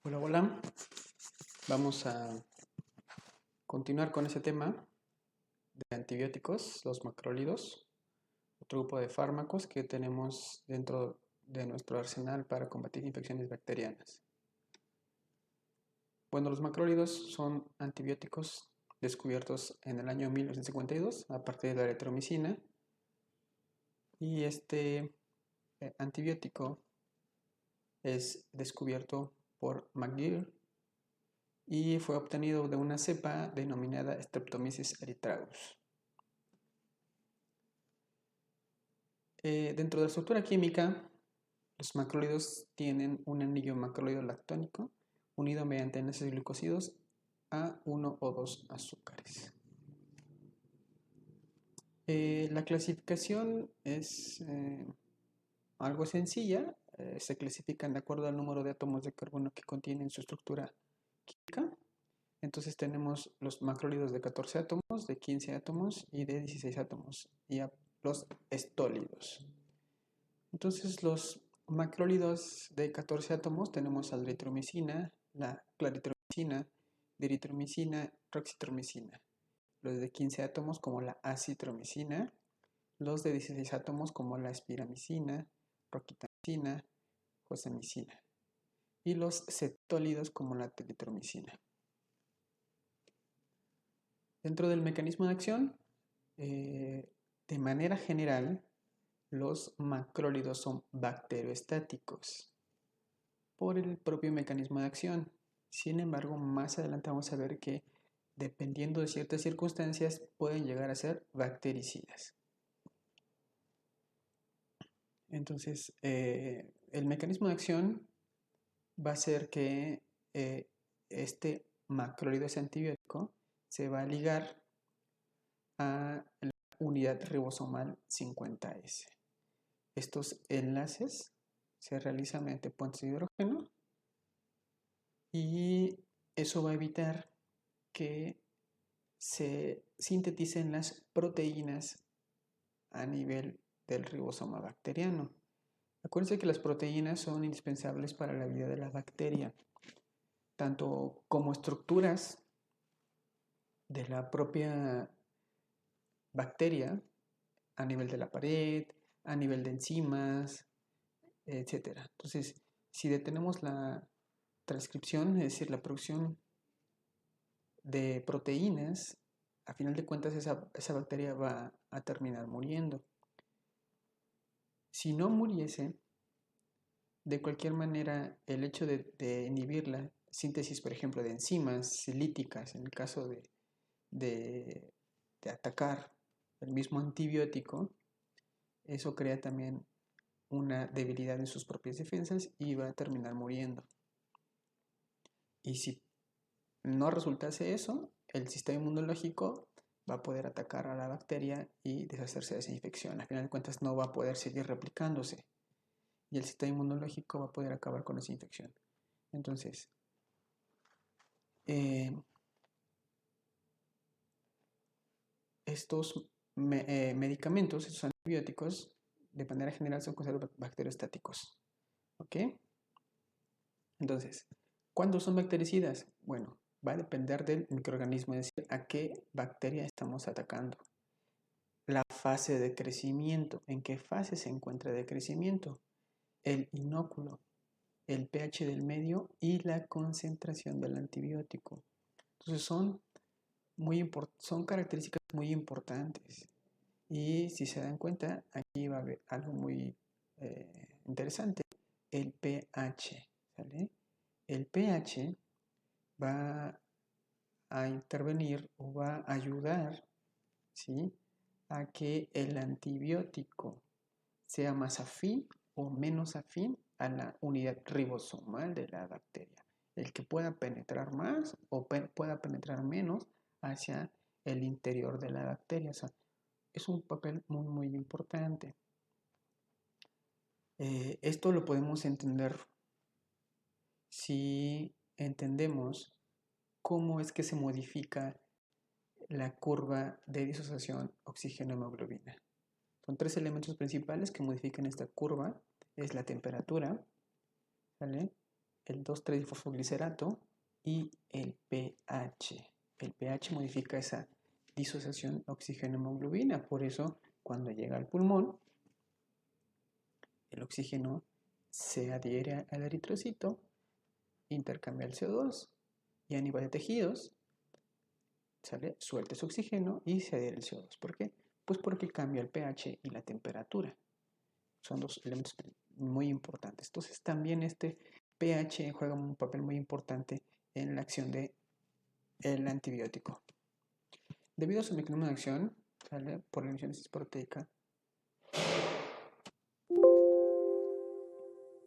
Hola, hola. Vamos a continuar con ese tema de antibióticos, los macrólidos, otro grupo de fármacos que tenemos dentro de nuestro arsenal para combatir infecciones bacterianas. Bueno, los macrólidos son antibióticos descubiertos en el año 1952 a partir de la eritromicina, y este antibiótico es descubierto por McGill y fue obtenido de una cepa denominada Streptomyces erythraeus. Dentro de la estructura química, los macrólidos tienen un anillo macrólido lactónico unido mediante enlaces glucósidos a 1 o 2 azúcares. La clasificación es algo sencilla. Se clasifican de acuerdo al número de átomos de carbono que contienen su estructura química. Entonces tenemos los macrólidos de 14 átomos, de 15 átomos y de 16 átomos, y los estólidos. Entonces los macrólidos de 14 átomos tenemos la eritromicina, la claritromicina, diritromicina, roxitromicina. Los de 15 átomos como la acitromicina, los de 16 átomos como la espiramicina, roquitamicina, josamicina, y los cetólidos como la telitromicina. Dentro del mecanismo de acción, de manera general, los macrólidos son bacterioestáticos por el propio mecanismo de acción. Sin embargo, más adelante vamos a ver que, dependiendo de ciertas circunstancias, pueden llegar a ser bactericidas. Entonces, el mecanismo de acción va a ser que este macrólido, ese antibiótico, se va a ligar a la unidad ribosomal 50S. Estos enlaces se realizan mediante puentes de hidrógeno y eso va a evitar que se sinteticen las proteínas a nivel del ribosoma bacteriano. Acuérdense que las proteínas son indispensables para la vida de la bacteria, tanto como estructuras de la propia bacteria a nivel de la pared, a nivel de enzimas, etc. Entonces, si detenemos la transcripción, es decir, la producción de proteínas, a final de cuentas esa bacteria va a terminar muriendo. Si no muriese, de cualquier manera, el hecho de inhibir la síntesis, por ejemplo, de enzimas líticas, en el caso de atacar el mismo antibiótico, eso crea también una debilidad en sus propias defensas y va a terminar muriendo. Y si no resultase eso, el sistema inmunológico va a poder atacar a la bacteria y deshacerse de esa infección. Al final de cuentas no va a poder seguir replicándose y el sistema inmunológico va a poder acabar con esa infección. Entonces, estos medicamentos, estos antibióticos, de manera general son considerados bacteriostáticos. ¿Ok? Entonces, ¿cuándo son bactericidas? Bueno, va a depender del microorganismo, es decir, a qué bacteria estamos atacando. La fase de crecimiento, ¿en qué fase se encuentra de crecimiento? El inóculo, el pH del medio y la concentración del antibiótico. Entonces son características muy importantes. Y si se dan cuenta, aquí va a haber algo muy interesante, el pH, ¿sale? El pH va a intervenir o va a ayudar, ¿sí?, a que el antibiótico sea más afín o menos afín a la unidad ribosomal de la bacteria. El que pueda penetrar más o pueda penetrar menos hacia el interior de la bacteria. O sea, es un papel muy, muy importante. Esto lo podemos entender si entendemos cómo es que se modifica la curva de disociación oxígeno-hemoglobina. Son 3 elementos principales que modifican esta curva. Es la temperatura, ¿sale? El 2,3-difosfoglicerato y el pH. El pH modifica esa disociación oxígeno-hemoglobina, por eso cuando llega al pulmón, el oxígeno se adhiere al eritrocito, intercambia el CO2 y a nivel de tejidos, ¿sale? Suelta ese oxígeno y se adhiere el CO2. ¿Por qué? Pues porque cambia el pH y la temperatura. Son dos elementos muy importantes. Entonces también este pH juega un papel muy importante en la acción del antibiótico. Debido a su mecanismo de acción, ¿sale? Por la inhibición de síntesis proteica.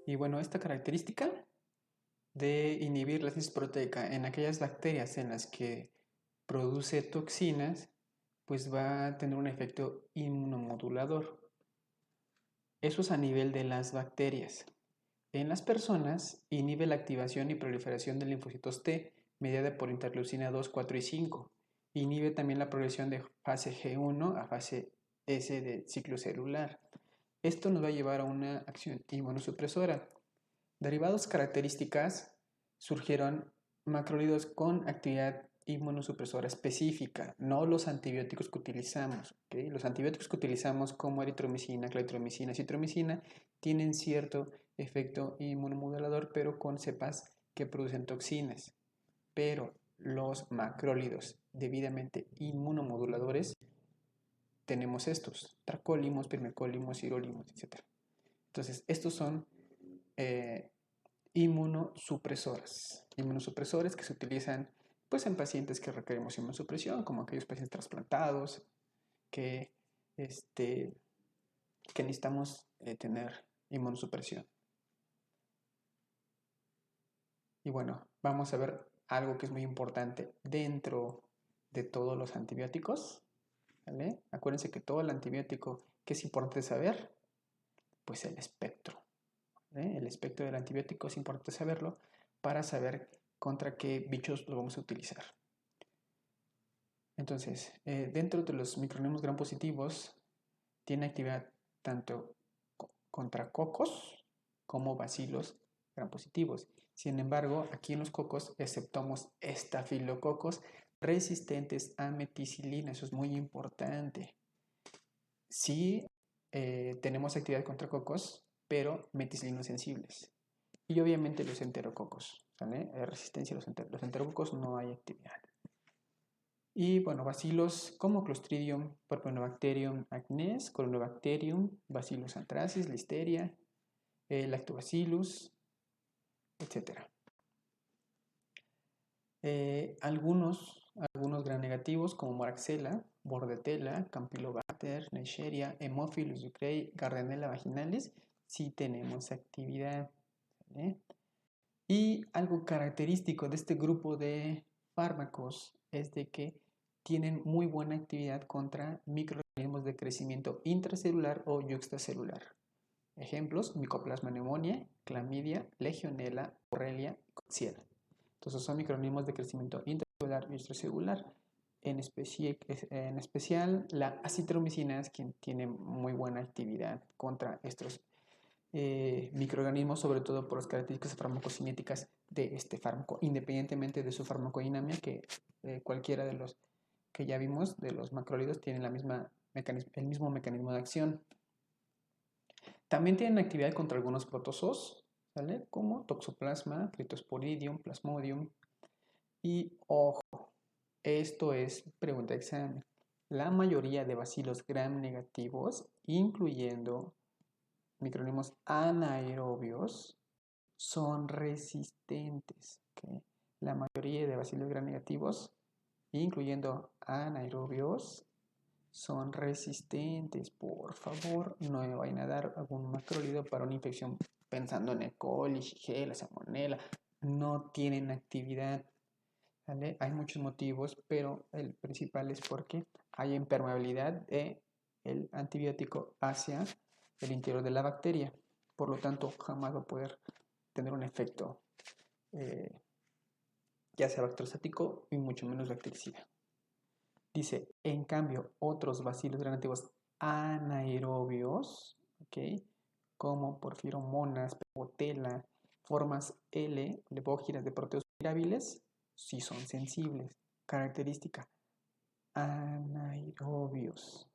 Y bueno, esta característica de inhibir la síntesis proteica en aquellas bacterias en las que produce toxinas, pues va a tener un efecto inmunomodulador. Eso es a nivel de las bacterias. En las personas, inhibe la activación y proliferación de linfocitos T mediada por interleucina 2, 4 y 5. Inhibe también la progresión de fase G1 a fase S de ciclo celular. Esto nos va a llevar a una acción inmunosupresora. Derivados características surgieron macrólidos con actividad inmunosupresora específica, no los antibióticos que utilizamos. ¿Okay? Los antibióticos que utilizamos como eritromicina, claritromicina, citromicina tienen cierto efecto inmunomodulador, pero con cepas que producen toxinas. Pero los macrólidos debidamente inmunomoduladores tenemos estos, tracólimos, pirmecólimos, sirolímos, etc. Entonces, estos son inmunosupresores que se utilizan pues, en pacientes que requerimos inmunosupresión, como aquellos pacientes trasplantados que, que necesitamos tener inmunosupresión. Y bueno, vamos a ver algo que es muy importante dentro de todos los antibióticos. ¿Vale? Acuérdense que todo el antibiótico, ¿qué es importante saber? Pues el espectro. ¿Vale? El espectro del antibiótico es importante saberlo para saber contra qué bichos lo vamos a utilizar. Entonces, dentro de los microorganismos gram positivos, tiene actividad tanto contra cocos como bacilos gram positivos. Sin embargo, aquí en los cocos exceptamos estafilococos resistentes a meticilina. Eso es muy importante. Sí, tenemos actividad contra cocos, pero meticilinos sensibles. Y obviamente los enterococos, ¿vale? Resistencia a los enterococos no hay actividad. Y bueno, bacilos como Clostridium, Propionobacterium acnes, Corynebacterium, Bacillus anthracis, Listeria, Lactobacillus, etc. Algunos gram negativos como Moraxella, Bordetella, Campylobacter, Neisseria, Haemophilus ducreyi, Gardnerella vaginalis, sí tenemos actividad. ¿Vale? Y algo característico de este grupo de fármacos es de que tienen muy buena actividad contra microorganismos de crecimiento intracelular o yuxtacelular. Ejemplos: Mycoplasma pneumoniae, Clamidia, Legionella, Borrelia y Coxiella. Entonces son microorganismos de crecimiento intracelular y extracelular. En especial la acitromicina es quien tiene muy buena actividad contra estos microorganismos, sobre todo por las características farmacocinéticas de este fármaco, independientemente de su farmacodinamia, que cualquiera de los que ya vimos, de los macrólidos, tienen el mismo mecanismo de acción. También tienen actividad contra algunos protozoos, ¿vale? Como Toxoplasma, Cryptosporidium, Plasmodium. Y ojo, esto es pregunta de examen. La mayoría de bacilos gram negativos, incluyendo microorganismos anaerobios, son resistentes. ¿Okay? La mayoría de bacilos gram negativos, incluyendo anaerobios, son resistentes. Por favor, no me vayan a dar algún macrólido para una infección pensando en E. coli, Shigella, Salmonella. No tienen actividad. ¿Vale? Hay muchos motivos, pero el principal es porque hay impermeabilidad del antibiótico hacia el interior de la bacteria. Por lo tanto, jamás va a poder tener un efecto ya sea bacteriostático y mucho menos bactericida. Dice, en cambio, otros bacilos gram negativos anaerobios, ¿okay? Como Porphyromonas, Botella, formas L, levógiras de proteos mirábiles, sí son sensibles. Característica, anaerobios.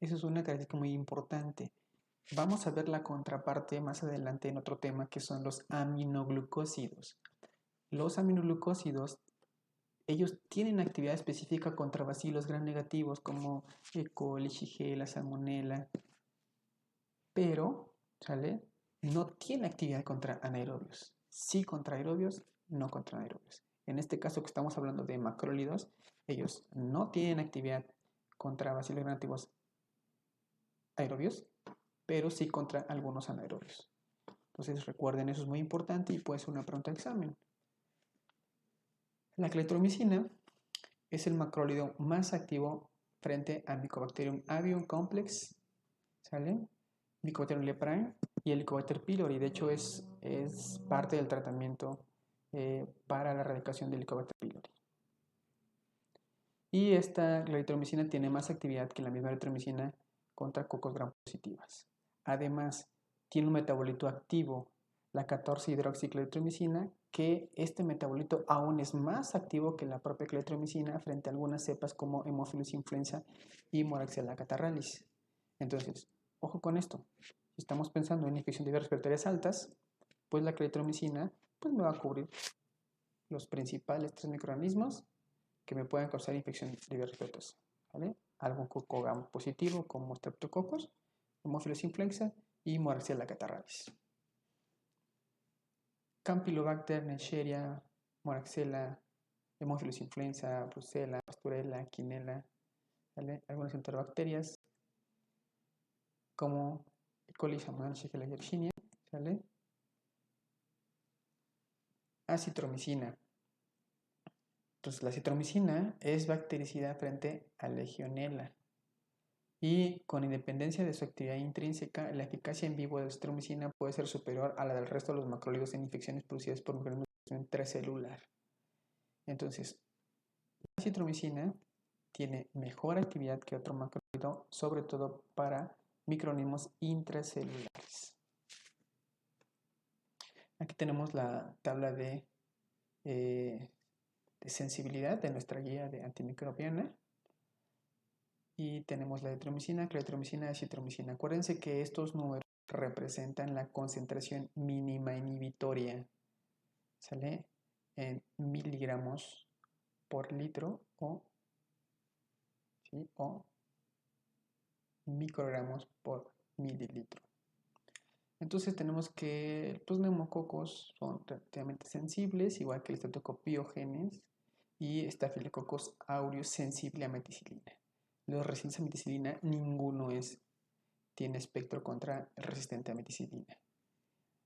Eso es una característica muy importante. Vamos a ver la contraparte más adelante en otro tema, que son los aminoglucósidos. Los aminoglucósidos, ellos tienen actividad específica contra bacilos gram negativos como E. coli, Shigella, Salmonella, pero, ¿sale? No tiene actividad contra anaerobios. Sí contra aerobios, no contra anaerobios. En este caso que estamos hablando de macrólidos, ellos no tienen actividad contra bacilos gram negativos aerobios, pero sí contra algunos anaerobios. Entonces recuerden, eso es muy importante y puede ser una pregunta de examen. La claritromicina es el macrólido más activo frente a Mycobacterium avium complex, ¿sale? Mycobacterium leprae y el Helicobacter pylori. De hecho, es parte del tratamiento para la erradicación del Helicobacter pylori. Y esta claritromicina tiene más actividad que la misma eritromicina contra cocos gram positivas. Además, tiene un metabolito activo, la 14-hidroxiclaritromicina, que este metabolito aún es más activo que la propia claritromicina frente a algunas cepas como Haemophilus influenza y Moraxella catarrhalis. Entonces, ojo con esto. Si estamos pensando en infección de vías respiratorias altas, pues la claritromicina pues me va a cubrir los principales 3 microorganismos que me pueden causar infección de vías respiratorias, ¿vale? Algún coco gram positivo como Streptococcus, Haemophilus influenza y Moraxella catarrhalis. Campylobacter, Neisseria, Moraxella, Haemophilus influenza, Brucella, Pasturella, Quinella, ¿vale? Algunas enterobacterias como E. coli, Salmonella, Shigella y Yersinia, ¿vale? Acitromicina. Entonces, la citromicina es bactericida frente a Legionella y con independencia de su actividad intrínseca, la eficacia en vivo de la citromicina puede ser superior a la del resto de los macrólidos en infecciones producidas por microorganismos intracelular. Entonces, la citromicina tiene mejor actividad que otro macrólido, sobre todo para microorganismos intracelulares. Aquí tenemos la tabla de sensibilidad de nuestra guía de antimicrobiana. Y tenemos la eritromicina, claritromicina y acitromicina. Acuérdense que estos números representan la concentración mínima inhibitoria. ¿Sale? En miligramos por litro ¿sí? O microgramos por mililitro. Entonces tenemos que los neumococos son relativamente sensibles, igual que el Streptococcus pyogenes y Staphylococcus aureus sensible a meticilina. Los resistentes a meticilina, ninguno tiene espectro contra resistente a meticilina.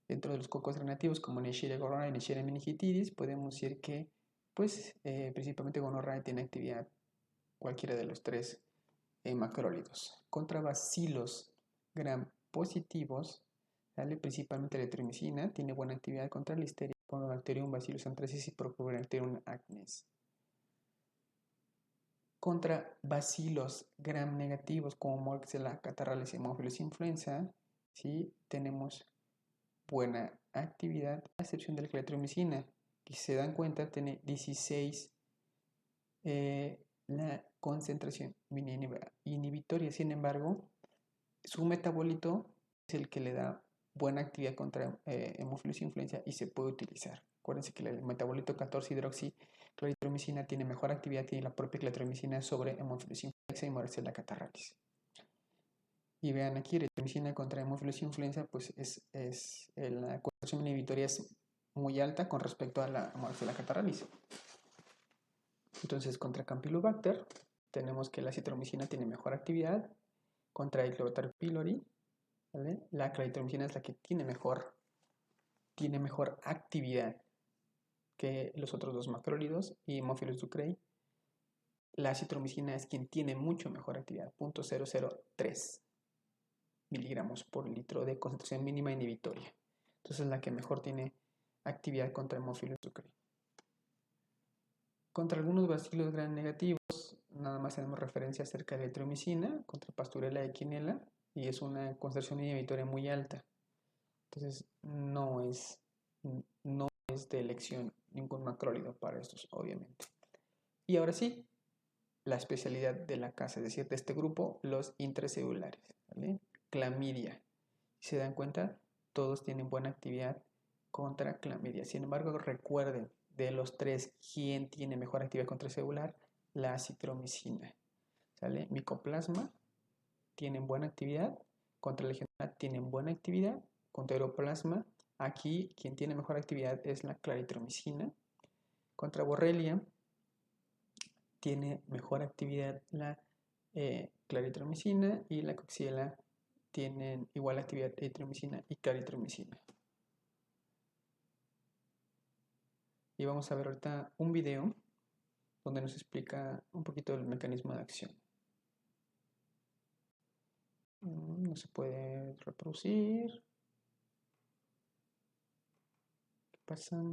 Dentro de los cocos gram-negativos como Neisseria gonorrhoeae y Neisseria meningitidis, podemos decir que pues, principalmente gonorrea tiene actividad cualquiera de los 3 macrólidos. Contra bacilos gram positivos, ¿vale? Principalmente la eritromicina tiene buena actividad contra Listeria, Conobacterium, Bacillus anthracis y Propionibacterium acnes. Contra bacilos gram negativos como Moraxella catarrhalis y Haemophilus influenza, ¿sí? Tenemos buena actividad, a excepción de la claritromicina, que si se dan cuenta tiene 16 la concentración inhibitoria. Sin embargo, su metabolito es el que le da buena actividad contra Haemophilus influenza y se puede utilizar. Acuérdense que el metabolito 14-hidroxiclaritromicina tiene mejor actividad que la propia claritromicina sobre Haemophilus influenza y Moraxella catarrhalis. Y vean aquí, eritromicina contra Haemophilus influenza, pues la concentración inhibitoria es muy alta con respecto a la Moraxella catarrhalis. Entonces, contra Campylobacter, tenemos que la citromicina tiene mejor actividad. Contra Helicobacter pylori, ¿vale? La claritromicina es la que tiene mejor actividad que los otros dos macrólidos y Haemophilus ducreyi. La citromicina es quien tiene mucho mejor actividad, 0.003 miligramos por litro de concentración mínima inhibitoria. Entonces es la que mejor tiene actividad contra Haemophilus ducreyi. Contra algunos bacilos gram negativos, nada más tenemos referencia acerca de la eritromicina, contra Pasturella y Quinella, y es una concentración inhibitoria muy alta. Entonces no es no es de elección ningún macrólido para estos, obviamente. Y ahora sí, la especialidad de la casa, es decir, de este grupo, los intracelulares, ¿vale? Clamidia. Si se dan cuenta, todos tienen buena actividad contra clamidia. Sin embargo, recuerden, de los tres, ¿quién tiene mejor actividad contracelular? La acitromicina, ¿sale? Micoplasma tienen buena actividad, contra Legionela tienen buena actividad, contra Aeroplasma, aquí quien tiene mejor actividad es la claritromicina, contra Borrelia tiene mejor actividad la claritromicina y la Coxiella tienen igual actividad eritromicina y claritromicina. Y vamos a ver ahorita un video donde nos explica un poquito el mecanismo de acción. No se puede reproducir. ¿Qué pasa?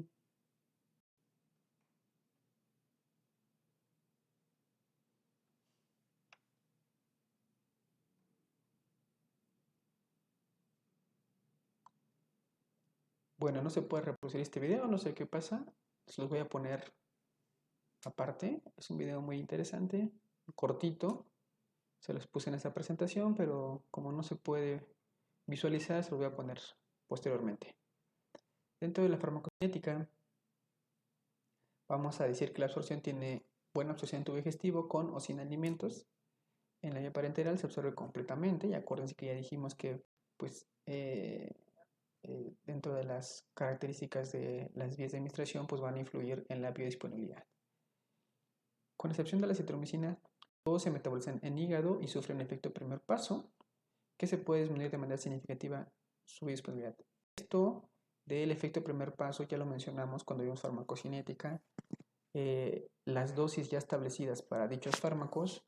Bueno, no se puede reproducir este video, no sé qué pasa. Se los voy a poner aparte. Es un video muy interesante, cortito. Se los puse en esta presentación, pero como no se puede visualizar, se los voy a poner posteriormente. Dentro de la farmacocinética, vamos a decir que la absorción tiene buena absorción en tubo digestivo con o sin alimentos. En la vía parenteral se absorbe completamente, y acuérdense que ya dijimos que pues, dentro de las características de las vías de administración pues van a influir en la biodisponibilidad. Con excepción de la citromicina, todos se metabolizan en hígado y sufren efecto primer paso, que se puede disminuir de manera significativa su biodisponibilidad. Esto del efecto primer paso ya lo mencionamos cuando vimos farmacocinética. Las dosis ya establecidas para dichos fármacos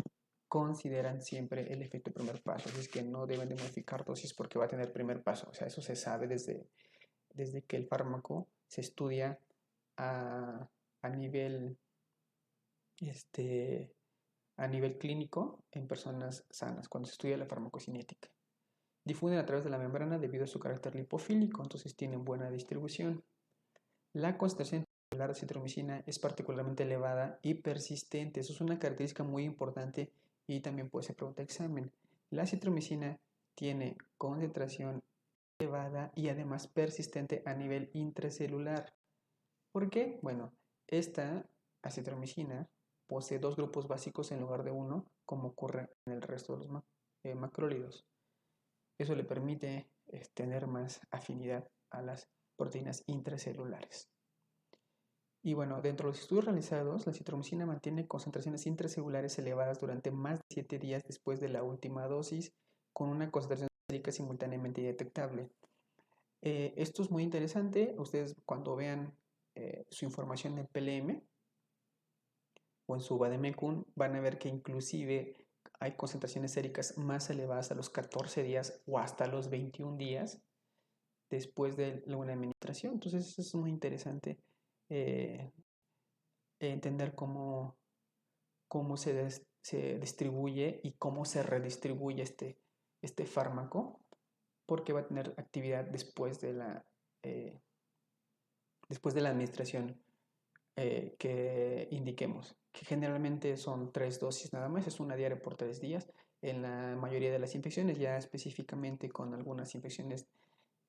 consideran siempre el efecto primer paso, así es que no deben de modificar dosis porque va a tener primer paso. O sea, eso se sabe desde que el fármaco se estudia a nivel a nivel clínico en personas sanas, cuando se estudia la farmacocinética. Difunden a través de la membrana debido a su carácter lipofílico, entonces tienen buena distribución. La concentración de la citromicina es particularmente elevada y persistente. Eso es una característica muy importante y también puede ser pregunta de examen. La citromicina tiene concentración elevada y además persistente a nivel intracelular. ¿Por qué? Bueno, esta acitromicina posee dos grupos básicos en lugar de uno, como ocurre en el resto de los macrólidos. Eso le permite tener más afinidad a las proteínas intracelulares. Y bueno, dentro de los estudios realizados, la citromicina mantiene concentraciones intracelulares elevadas durante más de 7 días después de la última dosis, con una concentración sérica simultáneamente detectable. Esto es muy interesante. Ustedes cuando vean su información en PLM o en su Vademecum van a ver que inclusive hay concentraciones séricas más elevadas a los 14 días o hasta los 21 días después de una administración. Entonces eso es muy interesante entender cómo se distribuye y cómo se redistribuye este fármaco, porque va a tener actividad después de la administración que indiquemos, que generalmente son 3 dosis nada más, es una diaria por 3 días. En la mayoría de las infecciones, ya específicamente con algunas infecciones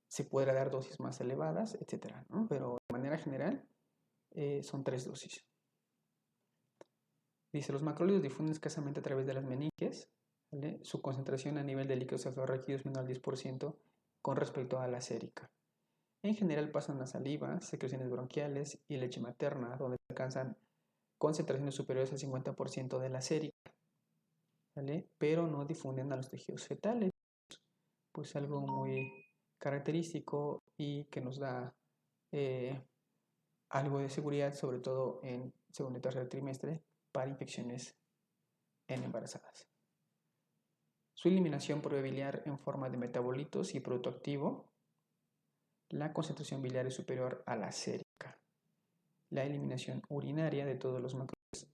se podrá dar dosis más elevadas, etcétera, ¿no? Pero de manera general son 3 dosis. Dice, los macrólidos difunden escasamente a través de las meninges, ¿vale? Su concentración a nivel de líquidos cefalorraquídeos es menor al 10% con respecto a la sérica. En general pasan la saliva, secreciones bronquiales y leche materna, donde alcanzan concentraciones superiores al 50% de la sérica, ¿vale? Pero no difunden a los tejidos fetales, pues algo muy característico y que nos da algo de seguridad, sobre todo en segundo y tercer trimestre, para infecciones en embarazadas. Su eliminación por vía biliar en forma de metabolitos y producto activo. La concentración biliar es superior a la sérica. La eliminación urinaria de todos los macrólidos,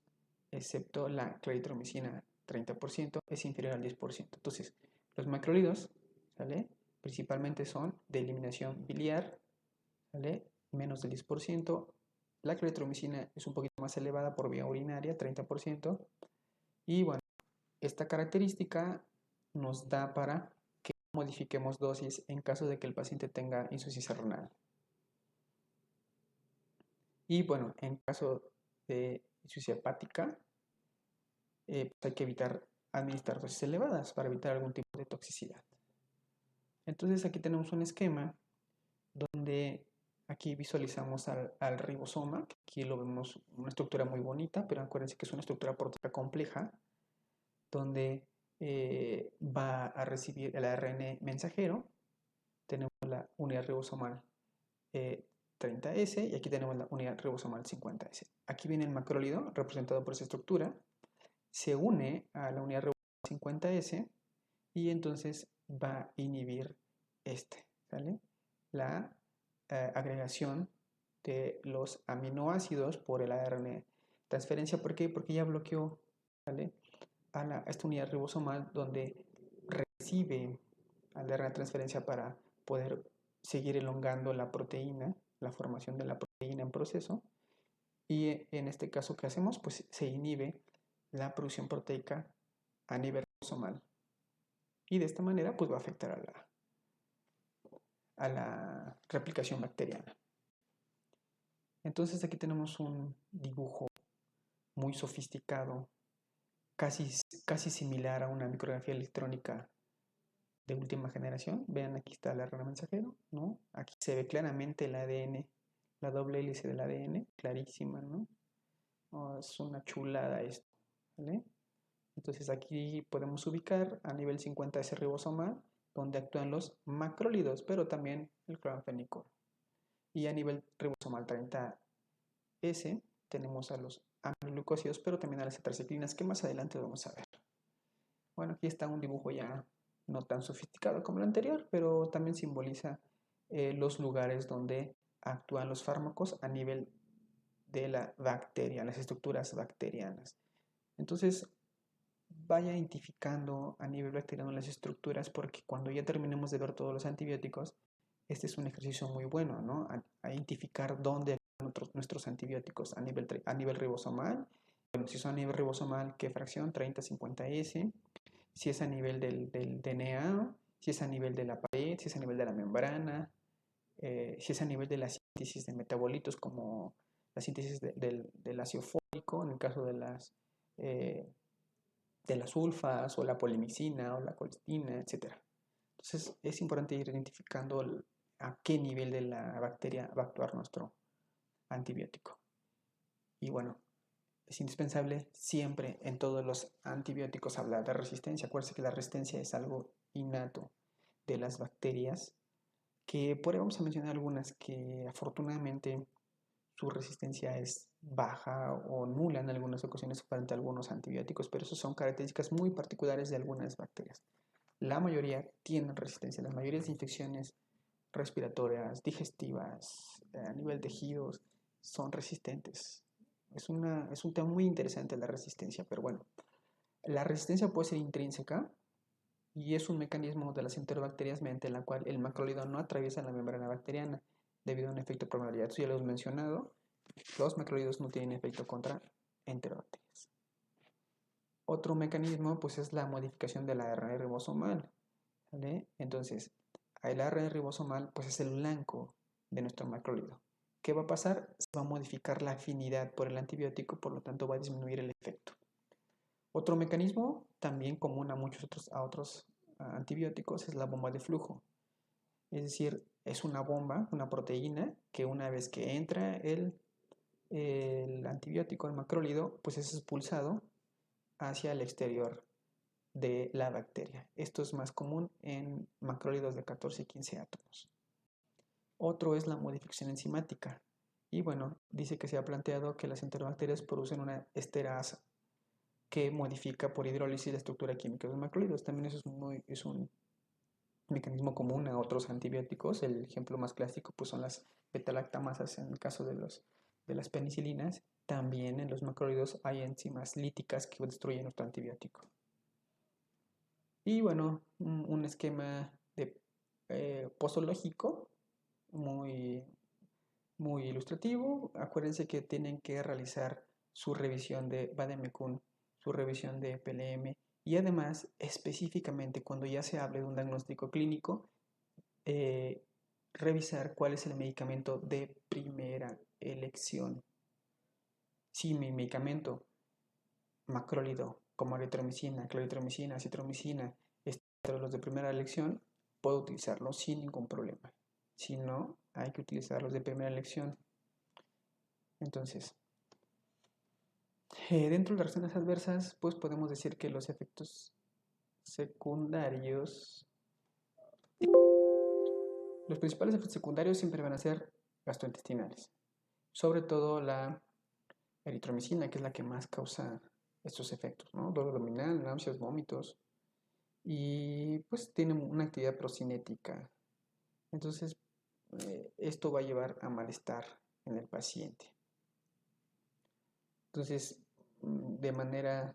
excepto la claritromicina 30%, es inferior al 10%. Entonces, los macrólidos, ¿vale?, principalmente son de eliminación biliar, ¿vale?, menos del 10%. La claritromicina es un poquito más elevada por vía urinaria, 30%. Y bueno, esta característica nos da para que modifiquemos dosis en caso de que el paciente tenga insuficiencia renal. Y bueno, en caso de insuficiencia hepática, pues hay que evitar administrar dosis elevadas para evitar algún tipo de toxicidad. Entonces aquí tenemos un esquema donde aquí visualizamos al ribosoma, que aquí lo vemos una estructura muy bonita, pero acuérdense que es una estructura proteica compleja, donde va a recibir el ARN mensajero. Tenemos la unidad ribosomal 30S y aquí tenemos la unidad ribosomal 50S. Aquí viene el macrólido representado por esa estructura, se une a la unidad ribosomal 50S y entonces va a inhibir ¿sale? La agregación de los aminoácidos por el ARN transferencia. ¿Por qué? Porque ya bloqueó, ¿vale? a esta unidad ribosomal donde recibe al ARN transferencia para poder seguir elongando la proteína, la formación de la proteína en proceso. Y en este caso, ¿qué hacemos? Pues se inhibe la producción proteica a nivel ribosomal. Y de esta manera pues va a afectar a la replicación bacteriana. Entonces aquí tenemos un dibujo muy sofisticado, casi similar a una micrografía electrónica de última generación. Vean, aquí está el ARN mensajero, ¿no? Aquí se ve claramente el ADN, la doble hélice del ADN, clarísima, ¿no? Oh, es una chulada esto, ¿vale? Entonces aquí podemos ubicar a nivel 50S ribosomal, donde actúan los macrólidos, pero también el cloranfenicol. Y a nivel ribosomal 30S tenemos a los aminoglucósidos, pero también a las tetraciclinas, que más adelante vamos a ver. Bueno, aquí está un dibujo ya no tan sofisticado como el anterior, pero también simboliza los lugares donde actúan los fármacos a nivel de la bacteria, las estructuras bacterianas. Entonces, vaya identificando a nivel bacteriano las estructuras, porque cuando ya terminemos de ver todos los antibióticos, este es un ejercicio muy bueno, ¿no? A identificar dónde actúan nuestros antibióticos a nivel ribosomal. Bueno, si son a nivel ribosomal, ¿qué fracción? 30-50S. Si es a nivel del DNA, si es a nivel de la pared, si es a nivel de la membrana, si es a nivel de la síntesis de metabolitos, como la síntesis del ácido fólico, en el caso de las sulfas, o la polimicina, o la colistina, etc. Entonces es importante ir identificando a qué nivel de la bacteria va a actuar nuestro antibiótico. Y bueno, es indispensable siempre en todos los antibióticos hablar de resistencia. Acuérdense que la resistencia es algo innato de las bacterias, que por ahí vamos a mencionar algunas que afortunadamente su resistencia es baja o nula en algunas ocasiones frente a algunos antibióticos, pero eso son características muy particulares de algunas bacterias. La mayoría tienen resistencia, las mayorías de infecciones respiratorias, digestivas, a nivel de tejidos, son resistentes. Es un tema muy interesante la resistencia, pero bueno, la resistencia puede ser intrínseca y es un mecanismo de las enterobacterias mediante la cual el macrólido no atraviesa la membrana bacteriana debido a un efecto permeabilidad. Eso ya lo hemos mencionado, los macrólidos no tienen efecto contra enterobacterias. Otro mecanismo pues es la modificación del ARN ribosomal, ¿vale? Entonces, el ARN ribosomal pues es el blanco de nuestro macrólido. ¿Qué va a pasar? Se va a modificar la afinidad por el antibiótico, por lo tanto va a disminuir el efecto. Otro mecanismo también común a muchos otros antibióticos es la bomba de flujo. Es decir, es una bomba, una proteína, que una vez que entra el antibiótico, el macrólido, pues es expulsado hacia el exterior de la bacteria. Esto es más común en macrólidos de 14 y 15 átomos. Otro es la modificación enzimática. Y bueno, dice que se ha planteado que las enterobacterias producen una esterasa que modifica por hidrólisis la estructura química de los macrólidos. También eso es un mecanismo común a otros antibióticos. El ejemplo más clásico pues, son las beta-lactamasas en el caso de las penicilinas. También en los macrólidos hay enzimas líticas que destruyen nuestro antibiótico. Y bueno, un esquema de posológico muy muy ilustrativo. Acuérdense que tienen que realizar su revisión de Vademécum, su revisión de PLM y además específicamente cuando ya se hable de un diagnóstico clínico, revisar cuál es el medicamento de primera elección. Si mi medicamento macrólido como eritromicina, cloritromicina, acitromicina, entre los de primera elección, puedo utilizarlos sin ningún problema. Si no, hay que utilizarlos de primera elección. Entonces, dentro de las reacciones adversas, pues podemos decir que los efectos secundarios, los principales efectos secundarios siempre van a ser gastrointestinales, sobre todo la eritromicina, que es la que más causa estos efectos, ¿no? Dolor abdominal, náuseas, vómitos, y pues tiene una actividad procinética. Entonces, esto va a llevar a malestar en el paciente. Entonces, de manera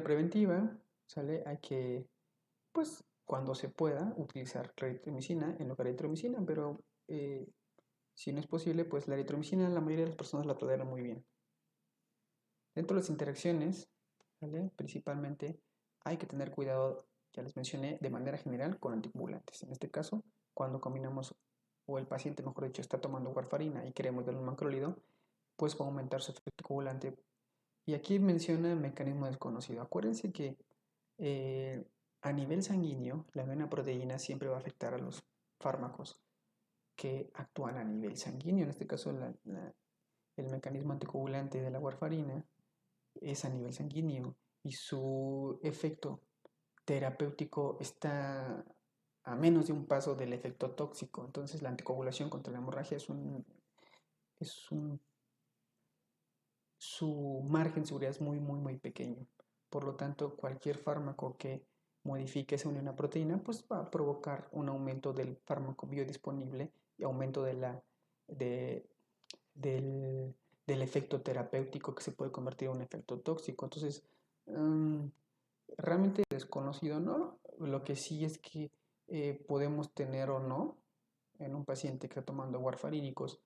preventiva, ¿sale? Hay que, pues, cuando se pueda, utilizar claritromicina en lugar de eritromicina, pero si no es posible, pues la eritromicina la mayoría de las personas la toleran muy bien. Dentro de las interacciones, ¿vale? Principalmente hay que tener cuidado, ya les mencioné, de manera general con anticoagulantes. En este caso, cuando combinamos, o el paciente, mejor dicho, está tomando warfarina y queremos darle un macrólido, pues va a aumentar su efecto coagulante. Y aquí menciona mecanismo desconocido. Acuérdense que a nivel sanguíneo, la proteína siempre va a afectar a los fármacos que actúan a nivel sanguíneo. En este caso, el mecanismo anticoagulante de la warfarina es a nivel sanguíneo y su efecto terapéutico está a menos de un paso del efecto tóxico. Entonces la anticoagulación contra la hemorragia su margen de seguridad es muy pequeño. Por lo tanto, cualquier fármaco que modifique esa unión a proteína, pues va a provocar un aumento del fármaco biodisponible y aumento del, del efecto terapéutico que se puede convertir en un efecto tóxico. Entonces, realmente desconocido, ¿no? Lo que sí es que podemos tener o no en un paciente que está tomando warfarínicos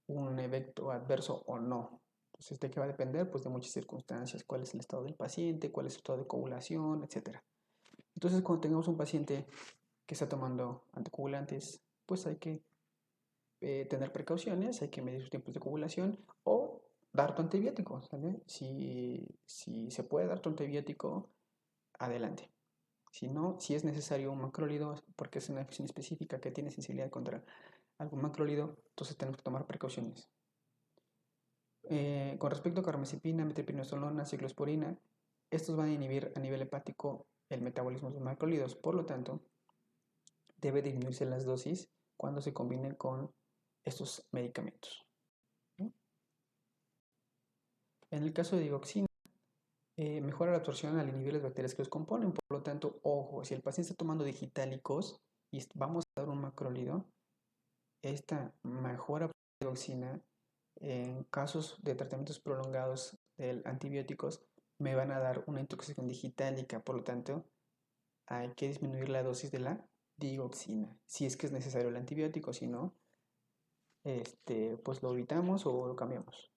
un efecto adverso o no. Entonces, ¿de qué va a depender? Pues de muchas circunstancias, cuál es el estado del paciente, cuál es su estado de coagulación, etc. Entonces, cuando tengamos un paciente que está tomando anticoagulantes, pues hay que tener precauciones, hay que medir sus tiempos de coagulación o dar tu antibiótico, ¿sale? Si se puede dar tu antibiótico, adelante. Si no, si es necesario un macrólido, porque es una infección específica que tiene sensibilidad contra algún macrólido, entonces tenemos que tomar precauciones. Con respecto a carbamazepina, metilprednisolona, ciclosporina, estos van a inhibir a nivel hepático el metabolismo de los macrólidos, por lo tanto, debe disminuirse las dosis cuando se combinen con estos medicamentos. En el caso de digoxina, mejora la absorción al inhibir las bacterias que los componen. Por lo tanto, ojo, si el paciente está tomando digitálicos y vamos a dar un macrólido, esta mejora de digoxina en casos de tratamientos prolongados de antibióticos me van a dar una intoxicación digitálica. Por lo tanto, hay que disminuir la dosis de la digoxina. Si es que es necesario el antibiótico, si no, pues lo evitamos o lo cambiamos.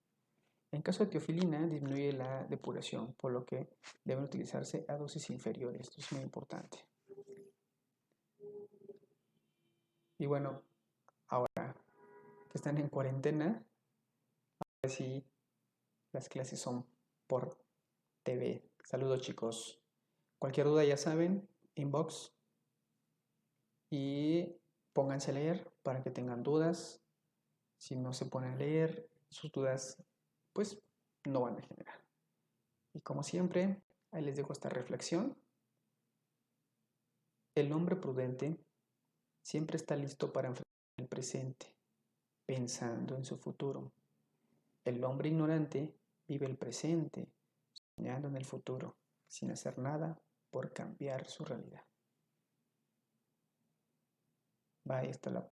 En caso de teofilina, disminuye la depuración, por lo que deben utilizarse a dosis inferiores. Esto es muy importante. Y bueno, ahora que están en cuarentena, ahora sí, las clases son por TV. Saludos, chicos. Cualquier duda ya saben, inbox y pónganse a leer para que tengan dudas. Si no se ponen a leer, sus dudas pues no van a generar. Y como siempre, ahí les dejo esta reflexión. El hombre prudente siempre está listo para enfrentar el presente, pensando en su futuro. El hombre ignorante vive el presente, soñando en el futuro, sin hacer nada por cambiar su realidad. Bye, hasta la próxima.